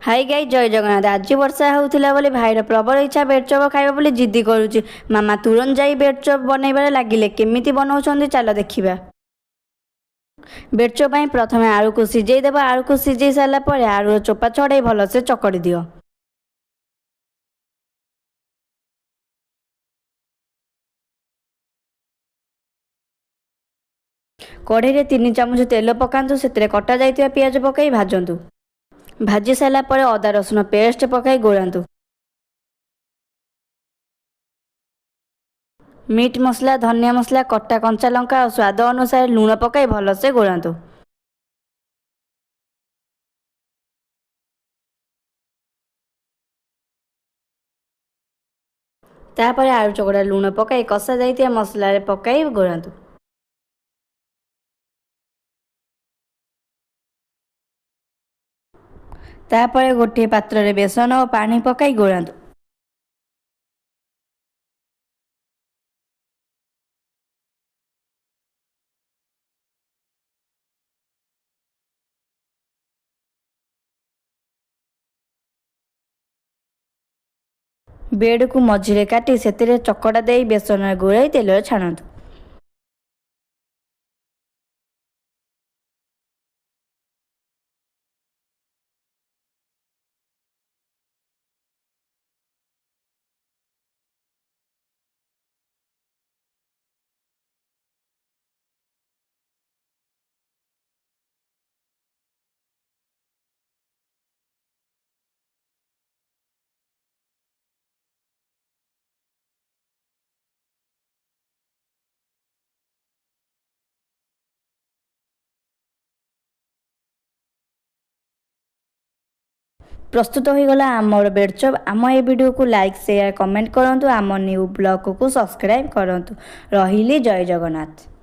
हाय गाई जय जगन्नाथ। आज वर्षा होउथिला बोली भाईर प्रबल इच्छा बेडचप खाइबा बोली जिद्दी करूची। मामा तुरंत जाई बेडचप बनैबारे लागिले। केमिति बनाउछन्ती चाल देखिबा। बेडचप ପାଇଁ प्रथमे आलू को सिझेई देबा। आलू को सिझेई सारा पर आलूर चोपा छड़ाई भलसे चकड़ी दियो। कढ़ई 3 चामच तेल पकांतु। सेतिरे कटा जाइतिबा पियाज पकाई भाजंतु। भाजी सारा पर अदा रसुण पेस्ट पकाई गोळांतु। मीट मसला धनिया मसला कटा कंचा लंका और स्वाद अनुसार लूण पकाई भलसे गोळांतु। तापर आलू चकड़ा लूण पकाई कषा जाइतिबा मसला रे पकाई गोळांतु। तापर गोटे पात्र रे बेसन और पानी पकाई गोळांतु। बेड को मझिरे काटी सेतिरे चकड़ा देई बेसन रे गोळाई तेल छाणंतु। प्रस्तुत हो गला आमर बेडचप। आम ए वीडियो को लाइक शेयर कमेंट करंतु। आम न्यू ब्लॉग को सब्सक्राइब करंतु। रहिली जय जगन्नाथ।